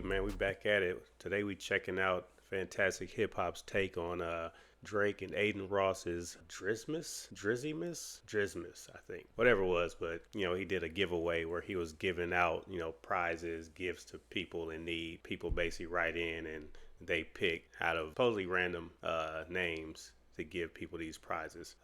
man. We back at it. Today we checking out Fantastic Hip Hop's take on Drake and Aiden Ross's Drizmas, I think. Whatever it was, but he did a giveaway where he was giving out, prizes, gifts to people in need. People basically write in and they pick out of supposedly random names to give people these prizes.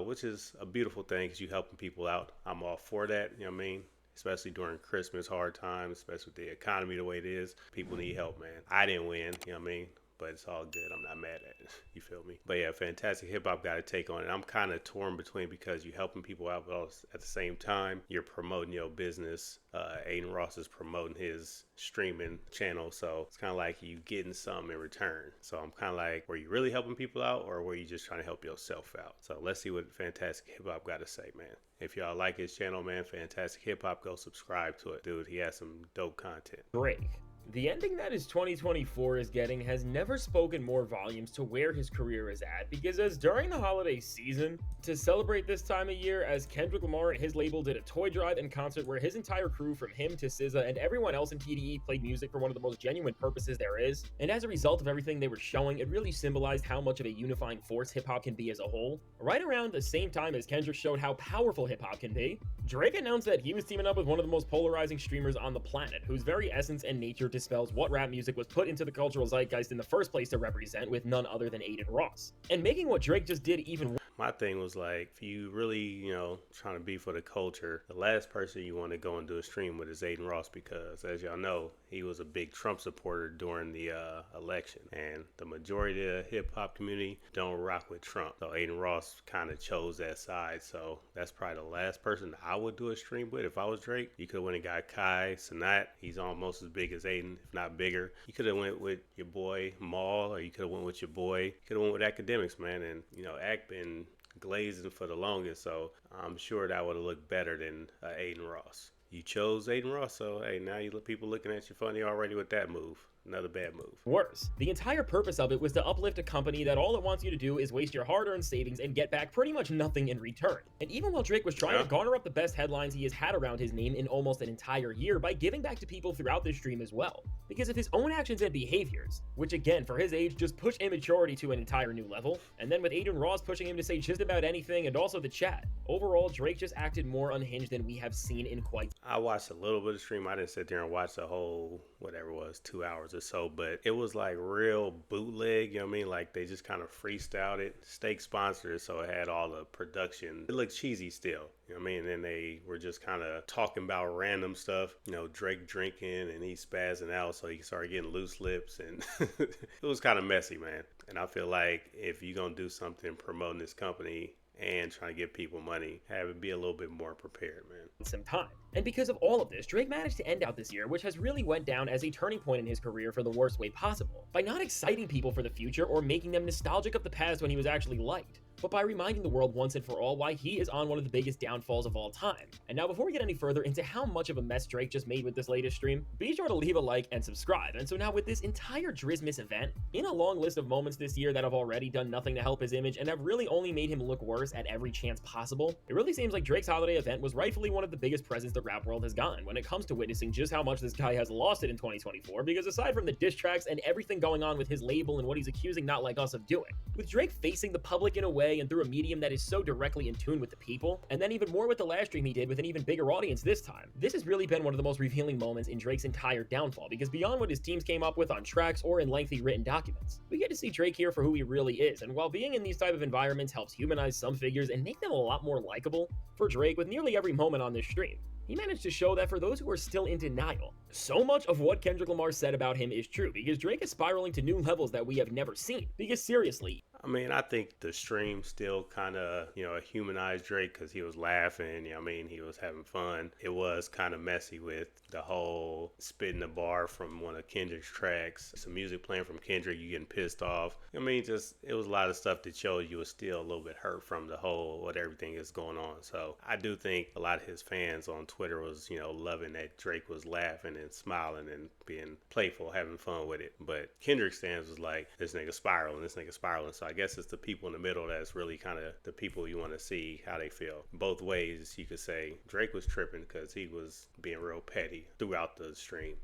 Which is a beautiful thing because you helping people out. I'm all for that, you know what I mean? Especially during Christmas, hard times, especially with the economy the way it is. People need help, man. I didn't win, you know what I mean? But it's all good. I'm not mad at it. You feel me? But yeah, Fantastic Hip Hop got a take on it. I'm kind of torn between because you're helping people out, but at the same time, you're promoting your business. Aiden Ross is promoting his streaming channel, so it's kind of like you getting something in return. So I'm kind of like, were you really helping people out, or were you just trying to help yourself out? So let's see what Fantastic Hip Hop got to say, man. If y'all like his channel, man, Fantastic Hip Hop, go subscribe to it. Dude, he has some dope content. Drake. The ending that his 2024 is getting has never spoken more volumes to where his career is at, because as during the holiday season, to celebrate this time of year, as Kendrick Lamar and his label did a toy drive and concert where his entire crew from him to SZA and everyone else in TDE played music for one of the most genuine purposes there is, and as a result of everything they were showing, it really symbolized how much of a unifying force hip-hop can be as a whole. Right around the same time as Kendrick showed how powerful hip-hop can be, Drake announced that he was teaming up with one of the most polarizing streamers on the planet, whose very essence and nature dispels what rap music was put into the cultural zeitgeist in the first place to represent, with none other than Aiden Ross. And making what Drake just did even worse. My thing was like, if you really, trying to be for the culture, the last person you want to go and do a stream with is Aiden Ross, because as y'all know, he was a big Trump supporter during the election, and the majority of the hip hop community don't rock with Trump. So Aiden Ross kind of chose that side. So that's probably the last person I would do a stream with if I was Drake. You could have went and got Kai Cenat. He's almost as big as Aiden, if not bigger. You could have went with your boy Maul, or you could have went with your boy. You could have went with Academics, man. And Ack been glazing for the longest, so I'm sure that would have looked better than Aiden Ross. You chose Aiden Ross, so hey, now you people looking at you funny already with that move. Another bad move. Worse, the entire purpose of it was to uplift a company that all it wants you to do is waste your hard-earned savings and get back pretty much nothing in return. And even while Drake was trying to garner up the best headlines he has had around his name in almost an entire year by giving back to people throughout this stream as well. Because of his own actions and behaviors, which again, for his age, just push immaturity to an entire new level, and then with Aiden Ross pushing him to say just about anything, and also the chat, overall, Drake just acted more unhinged than we have seen in quite. I watched a little bit of stream. I didn't sit there and watch the whole, whatever it was, 2 hours or so, but it was like real bootleg, you know what I mean? Like they just kind of freestyled it. Steak sponsored, so it had all the production. It looked cheesy still, you know what I mean? And then they were just kind of talking about random stuff, Drake drinking and he's spazzing out, so he started getting loose lips, and it was kind of messy, man. And I feel like if you're going to do something promoting this company and trying to give people money, have it be a little bit more prepared, man. Some time. And because of all of this, Drake managed to end out this year, which has really went down as a turning point in his career for the worst way possible, by not exciting people for the future or making them nostalgic of the past when he was actually liked, but by reminding the world once and for all why he is on one of the biggest downfalls of all time. And now, before we get any further into how much of a mess Drake just made with this latest stream, be sure to leave a like and subscribe. And so now, with this entire Drizmas event, in a long list of moments this year that have already done nothing to help his image and have really only made him look worse at every chance possible, it really seems like Drake's holiday event was rightfully one of the biggest presents the rap world has gotten when it comes to witnessing just how much this guy has lost it in 2024, because aside from the diss tracks and everything going on with his label and what he's accusing Not Like Us of doing, with Drake facing the public in a way and through a medium that is so directly in tune with the people, and then even more with the last stream he did with an even bigger audience this time, this has really been one of the most revealing moments in Drake's entire downfall, because beyond what his teams came up with on tracks or in lengthy written documents, we get to see Drake here for who he really is. And while being in these type of environments helps humanize some figures and make them a lot more likable, for Drake, with nearly every moment on this stream, he managed to show that for those who are still in denial, so much of what Kendrick Lamar said about him is true, because Drake is spiraling to new levels that we have never seen. Because seriously, I mean, I think the stream still kind of, humanized Drake because he was laughing. He was having fun. It was kind of messy with the whole spitting the bar from one of Kendrick's tracks, some music playing from Kendrick, you getting pissed off. Just, it was a lot of stuff that showed you was still a little bit hurt from the whole, what everything is going on. So I do think a lot of his fans on Twitter was, loving that Drake was laughing and smiling and being playful, having fun with it. But Kendrick's stance was like, this nigga spiraling. So I guess it's the people in the middle that's really kind of the people you want to see how they feel. Both ways, you could say Drake was tripping because he was being real petty throughout the stream.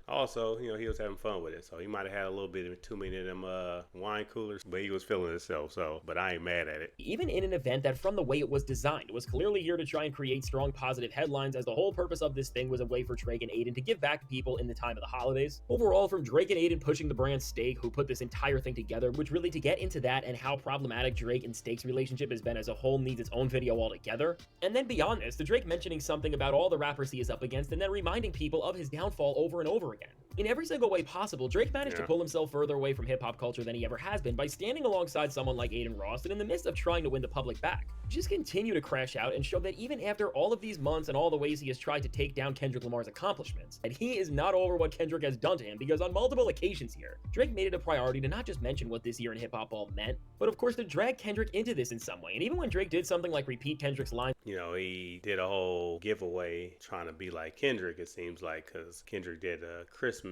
Also, he was having fun with it, so he might have had a little bit of too many of them wine coolers, but he was feeling himself. So, but I ain't mad at it. Even in an event that, from the way it was designed, was clearly here to try and create strong positive headlines, as the whole purpose of this thing was a way for Drake and Aiden to give back to people in the time of the holidays. Overall, from Drake and Aiden pushing the brand Steak, who put this entire thing together, which really, to get into that and how problematic Drake and Steak's relationship has been as a whole, needs its own video altogether. And then beyond this, to Drake mentioning something about all the rappers he is up against and then reminding people of his downfall over and over again. In every single way possible, Drake managed to pull himself further away from hip-hop culture than he ever has been by standing alongside someone like Aiden Ross, and in the midst of trying to win the public back, just continue to crash out and show that even after all of these months and all the ways he has tried to take down Kendrick Lamar's accomplishments, that he is not over what Kendrick has done to him, because on multiple occasions here, Drake made it a priority to not just mention what this year in hip-hop all meant, but of course to drag Kendrick into this in some way. And even when Drake did something like repeat Kendrick's line, he did a whole giveaway trying to be like Kendrick, it seems like, because Kendrick did a Christmas,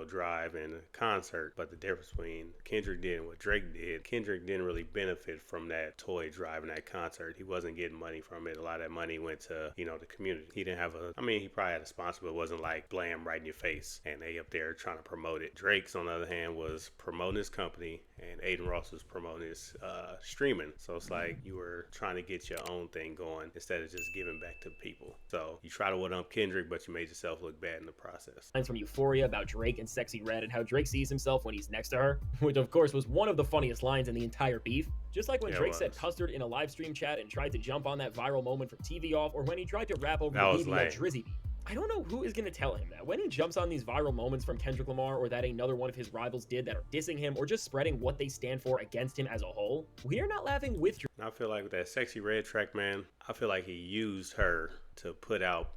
drive and a concert. But the difference between Kendrick did and what Drake did, Kendrick didn't really benefit from that toy drive and that concert. He wasn't getting money from it. A lot of that money went to, the community. He didn't have he probably had a sponsor, but it wasn't like blam right in your face and they up there trying to promote it. Drake's, on the other hand, was promoting his company, and Aiden Ross was promoting his streaming. So it's like you were trying to get your own thing going instead of just giving back to people. So you try to one-up Kendrick, but you made yourself look bad in the process. Lines from Euphoria about Drake and Sexy Red and how Drake sees himself when he's next to her, which of course was one of the funniest lines in the entire beef. Just like when Drake said custard in a live stream chat and tried to jump on that viral moment from TV Off, or when he tried to rap over the BBL Drizzy beat. I don't know who is going to tell him that when he jumps on these viral moments from Kendrick Lamar, or that another one of his rivals did, that are dissing him or just spreading what they stand for against him as a whole. We are not laughing with Drake. I feel like with that Sexy Red track, man, I feel like he used her to put out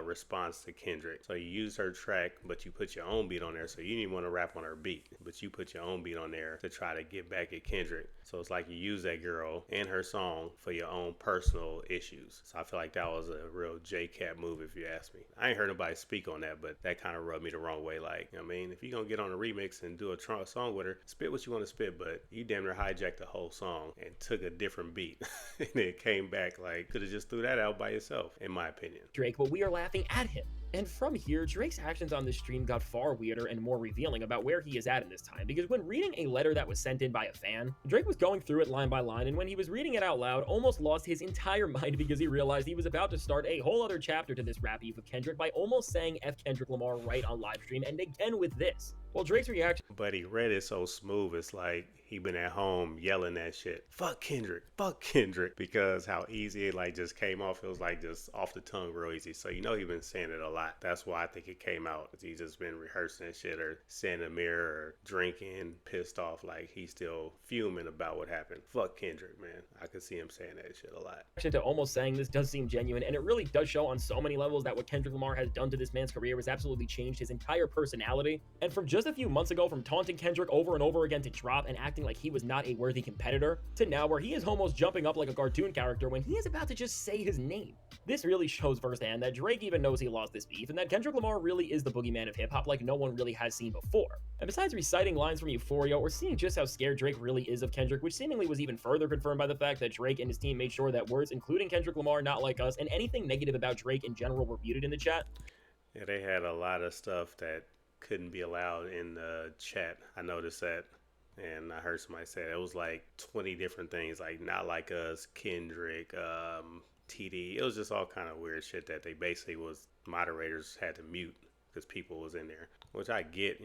response to Kendrick. So you used her track, but you put your own beat on there. So you didn't even want to rap on her beat, but you put your own beat on there to try to get back at Kendrick. So it's like you use that girl and her song for your own personal issues. So I feel like that was a real J-Cap move, if you ask me. I ain't heard nobody speak on that, but that kind of rubbed me the wrong way. Like, if you're going to get on a remix and do a song with her, spit what you want to spit, but you damn near hijacked the whole song and took a different beat. And it came back like, could have just threw that out by yourself, in my opinion. Drake, but we are laughing at him. And from here, Drake's actions on this stream got far weirder and more revealing about where he is at in this time, because when reading a letter that was sent in by a fan, Drake was going through it line by line, and when he was reading it out loud, almost lost his entire mind because he realized he was about to start a whole other chapter to this rap beef with Kendrick by almost saying F Kendrick Lamar right on live stream, and again with this. Well, Drake's reaction... But he read it so smooth, it's like he been at home yelling that shit. Fuck Kendrick, because how easy it just came off. It was like just off the tongue real easy. So he been saying it a lot. That's why I think it came out. He's just been rehearsing that shit or sitting in the mirror or drinking, pissed off, like he's still fuming about what happened. Fuck Kendrick, man. I could see him saying that shit a lot. To almost saying this does seem genuine, and it really does show on so many levels that what Kendrick Lamar has done to this man's career has absolutely changed his entire personality. And from just a few months ago, from taunting Kendrick over and over again to drop and acting like he was not a worthy competitor, to now where he is almost jumping up like a cartoon character when he is about to just say his name. This really shows firsthand that Drake even knows he lost this beef, and that Kendrick Lamar really is the boogeyman of hip-hop like no one really has seen before. And besides reciting lines from Euphoria or seeing just how scared Drake really is of Kendrick, which seemingly was even further confirmed by the fact that Drake and his team made sure that words including Kendrick Lamar, not like us, and anything negative about Drake in general were muted in the chat. Yeah, they had a lot of stuff that couldn't be allowed in the chat. I noticed that. And I heard somebody say it was like 20 different things, like not like us, Kendrick, TD. It was just all kind of weird shit that they basically moderators had to mute because people was in there, which I get,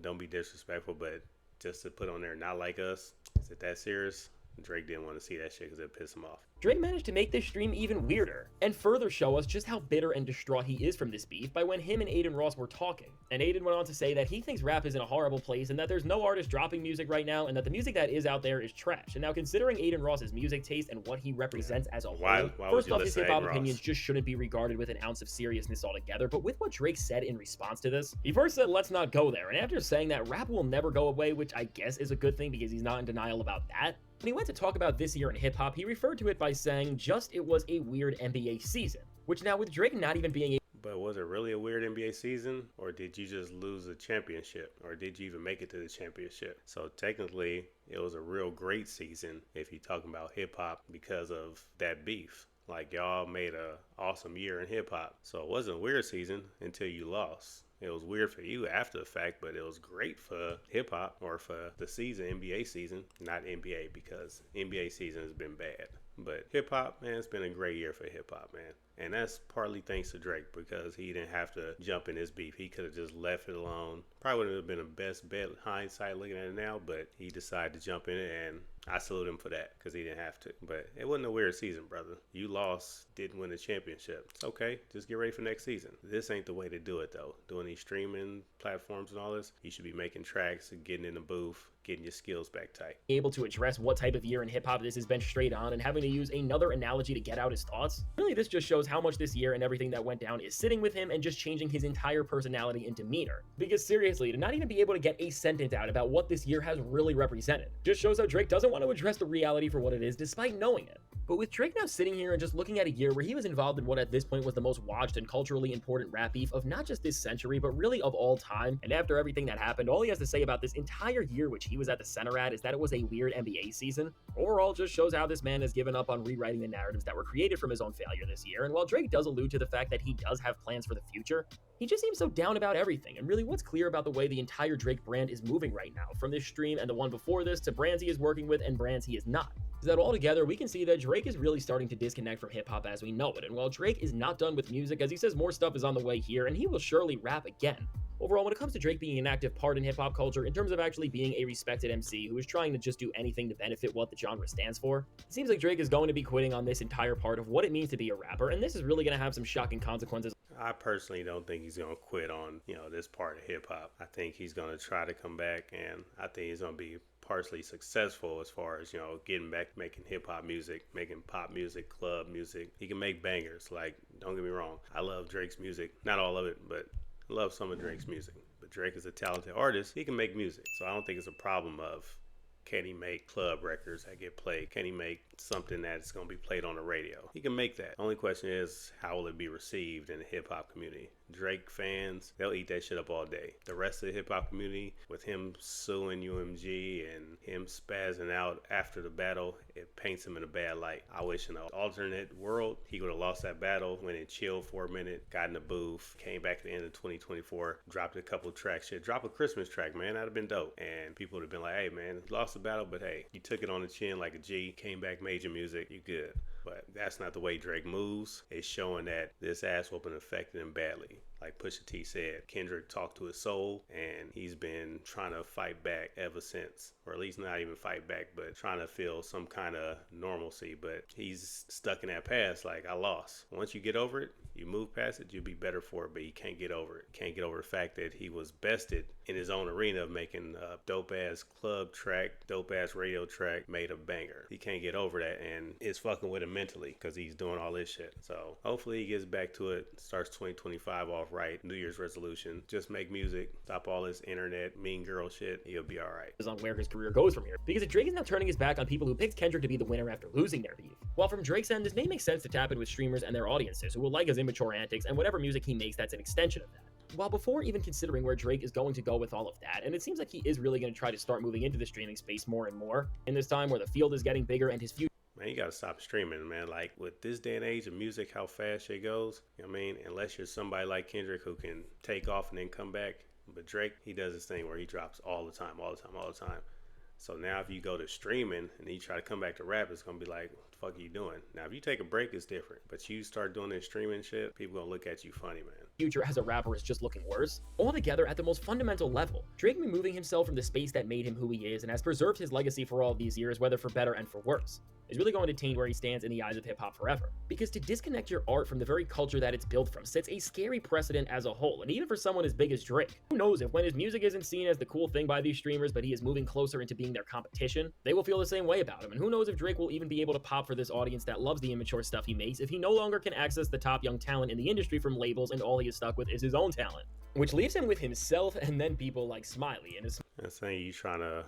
don't be disrespectful, but just to put on there not like us, is it that serious? Drake didn't want to see that shit because it pissed him off. Drake managed to make this stream even weirder, and further show us just how bitter and distraught he is from this beef by when him and Aiden Ross were talking. And Aiden went on to say that he thinks rap is in a horrible place and that there's no artist dropping music right now and that the music that is out there is trash. And now considering Aiden Ross's music taste and what he represents as a whole, first off, his hip-hop opinions just shouldn't be regarded with an ounce of seriousness altogether. But with what Drake said in response to this, he first said, let's not go there. And after saying that rap will never go away, which I guess is a good thing because he's not in denial about that, when he went to talk about this year in hip-hop, he referred to it by saying just it was a weird NBA season, which now with Drake not even being But was it really a weird NBA season, or did you just lose a championship, or did you even make it to the championship? So technically, it was a real great season if you're talking about hip-hop because of that beef. Like, y'all made a awesome year in hip-hop. So it wasn't a weird season until you lost. It was weird for you after the fact, but it was great for hip hop or for the season, NBA season. Not NBA because NBA season has been bad. But hip hop, man, it's been a great year for hip hop, man. And that's partly thanks to Drake because he didn't have to jump in this beef. He could have just left it alone. Probably wouldn't have been the best bet hindsight looking at it now, but he decided to jump in it, and I salute him for that because he didn't have to. But it wasn't a weird season, brother. You lost, didn't win the championship. It's okay. Just get ready for next season. This ain't the way to do it, though. Doing these streaming platforms and all this, you should be making tracks and getting in the booth, getting your skills back tight. Able to address what type of year in hip hop this has been straight on and having to use another analogy to get out his thoughts. Really, this just shows how much this year and everything that went down is sitting with him and just changing his entire personality and demeanor. Because seriously, to not even be able to get a sentence out about what this year has really represented just shows how Drake doesn't want to address the reality for what it is despite knowing it. But with Drake now sitting here and just looking at a year where he was involved in what at this point was the most watched and culturally important rap beef of not just this century, but really of all time, and after everything that happened, all he has to say about this entire year which he was at the center at is that it was a weird NBA season. Overall, just shows how this man has given up on rewriting the narratives that were created from his own failure this year, and while Drake does allude to the fact that he does have plans for the future, he just seems so down about everything, and really what's clear about the way the entire Drake brand is moving right now, from this stream and the one before this to brands he is working with and brands he is not, is that altogether we can see that Drake is really starting to disconnect from hip-hop as we know it, and while Drake is not done with music, as he says more stuff is on the way here, and he will surely rap again. Overall, when it comes to Drake being an active part in hip-hop culture, in terms of actually being a respected MC who is trying to just do anything to benefit what the genre stands for, it seems like Drake is going to be quitting on this entire part of what it means to be a rapper, and this is really going to have some shocking consequences. I personally don't think he's going to quit on, this part of hip-hop. I think he's going to try to come back, and I think he's going to be partially successful as far as, getting back making hip-hop music, making pop music, club music. He can make bangers. Like, don't get me wrong. I love Drake's music. Not all of it, but I love some of Drake's music. But Drake is a talented artist. He can make music. So I don't think it's a problem of can he make club records that get played? Can he make something that's going to be played on the radio? He can make that. Only question is, how will it be received in the hip-hop community? Drake fans, they'll eat that shit up all day. The rest of the hip-hop community, with him suing UMG and him spazzing out after the battle, it paints him in a bad light. I wish in an alternate world, he would have lost that battle, went and chilled for a minute, got in the booth, came back at the end of 2024, dropped a couple tracks. Shit, drop a Christmas track, man. That'd have been dope. And people would have been like, hey, man, lost the battle, but hey, you took it on the chin like a G, came back, made your music, you good. But that's not the way Drake moves. It's showing that this ass whooping affected him badly. Like Pusha T said, Kendrick talked to his soul, and he's been trying to fight back ever since. Or at least not even fight back, but trying to feel some kind of normalcy. But he's stuck in that past, like, I lost. Once you get over it, you move past it, you'll be better for it, but you can't get over it. Can't get over the fact that he was bested in his own arena of making a dope-ass club track, dope-ass radio track, made a banger. He can't get over that, and it's fucking with him mentally because he's doing all this shit. So hopefully he gets back to it, starts 2025 off right, New Year's resolution, just make music, stop all this internet, mean girl shit, he'll be all right. On where his career goes from here, because Drake is now turning his back on people who picked Kendrick to be the winner after losing their beef. While from Drake's end, this may make sense to tap in with streamers and their audiences who will like his immature antics and whatever music he makes that's an extension of that. While before even considering where Drake is going to go with all of that, and it seems like he is really going to try to start moving into the streaming space more and more, in this time where the field is getting bigger and his future. Man, you gotta stop streaming, man. Like, with this day and age of music, how fast it goes, unless you're somebody like Kendrick who can take off and then come back. But Drake, he does this thing where he drops all the time. So now if you go to streaming and you try to come back to rap, it's going to be like, what the fuck are you doing? Now, if you take a break, it's different. But you start doing this streaming shit, people going to look at you funny, man. Future as a rapper is just looking worse. Altogether, at the most fundamental level, Drake removing himself from the space that made him who he is and has preserved his legacy for all these years, whether for better and for worse, is really going to taint where he stands in the eyes of hip-hop forever. Because to disconnect your art from the very culture that it's built from sets a scary precedent as a whole, and even for someone as big as Drake. Who knows if when his music isn't seen as the cool thing by these streamers, but he is moving closer into being their competition, they will feel the same way about him, and who knows if Drake will even be able to pop for this audience that loves the immature stuff he makes if he no longer can access the top young talent in the industry from labels and all he is stuck with is his own talent. Which leaves him with himself and then people like Smiley and his... That's saying you trying to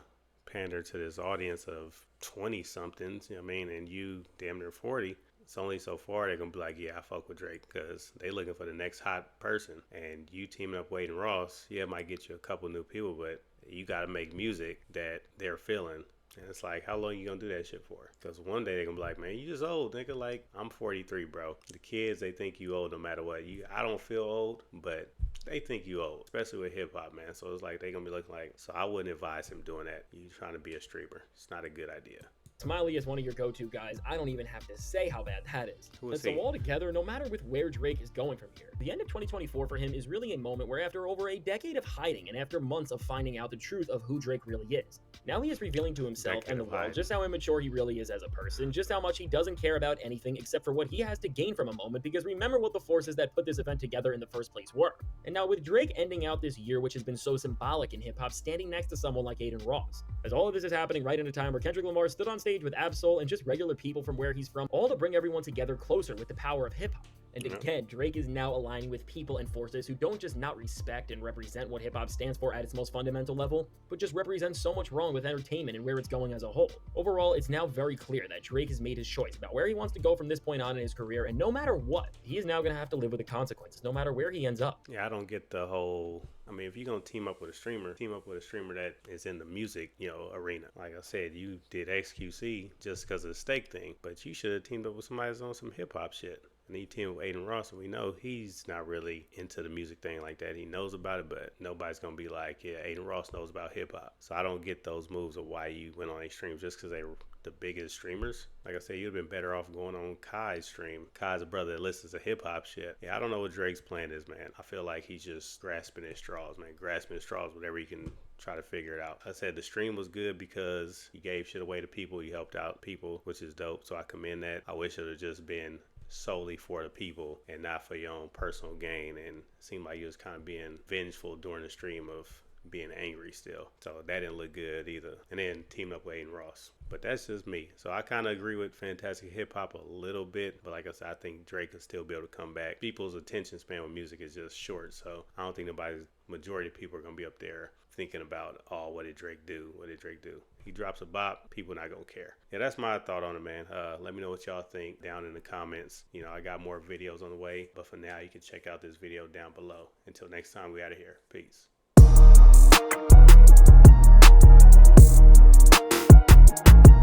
pander to this audience of 20-somethings, and you damn near 40. It's only so far they're going to be like, yeah, I fuck with Drake, because they looking for the next hot person. And you teaming up Wade and Ross, yeah, it might get you a couple new people, but you got to make music that they're feeling. And it's like, how long you gonna do that shit for? Because one day they're gonna be like, man, you just old, nigga. Like, I'm 43, bro. The kids, they think you old no matter what. I don't feel old, but they think you old, especially with hip hop, man. So it's like they gonna be looking like. So I wouldn't advise him doing that. You trying to be a streamer? It's not a good idea. Smiley is one of your go-to guys. I don't even have to say how bad that is. Who And is so he? altogether, no matter with where Drake is going from here, the end of 2024 for him is really a moment where after over a decade of hiding and after months of finding out the truth of who Drake really is, now he is revealing to himself and the world just how immature he really is as a person, just how much he doesn't care about anything except for what he has to gain from a moment, because remember what the forces that put this event together in the first place were. And now with Drake ending out this year, which has been so symbolic in hip-hop, standing next to someone like Aiden Ross, as all of this is happening right in a time where Kendrick Lamar stood on stage with Absol and just regular people from where he's from, all to bring everyone together closer with the power of hip-hop. And again, Drake is now aligning with people and forces who don't just not respect and represent what hip-hop stands for at its most fundamental level, but just represent so much wrong with entertainment and where it's going as a whole. Overall, it's now very clear that Drake has made his choice about where he wants to go from this point on in his career, and no matter what, he is now going to have to live with the consequences, no matter where he ends up. Yeah, I don't get the whole. I mean, if you're gonna team up with a streamer that is in the music, arena. Like I said, you did XQC just because of the stake thing, but you should have teamed up with somebody that's on some hip hop shit. And he teamed with Aiden Ross, and we know he's not really into the music thing like that. He knows about it, but nobody's gonna be like, yeah, Aiden Ross knows about hip hop. So I don't get those moves of why you went on a stream just because they were the biggest streamers. Like I said, you'd have been better off going on Kai's stream. Kai's a brother that listens to hip hop shit. Yeah, I don't know what Drake's plan is, man. I feel like he's just grasping at straws, man. Grasping at straws, whatever he can try to figure it out. I said the stream was good because he gave shit away to people. He helped out people, which is dope. So I commend that. I wish it would have just been solely for the people and not for your own personal gain. And it seemed like he was kind of being vengeful during the stream of being angry still. So that didn't look good either. And then teamed up with Aiden Ross. But that's just me. So I kind of agree with Fantastic Hip Hop a little bit. But like I said, I think Drake could still be able to come back. People's attention span with music is just short. So I don't think majority of people are going to be up there thinking about, oh, what did Drake do? What did Drake do? He drops a bop, people not going to care. Yeah, that's my thought on it, man. Let me know what y'all think down in the comments. I got more videos on the way. But for now, you can check out this video down below. Until next time, we out of here. Peace.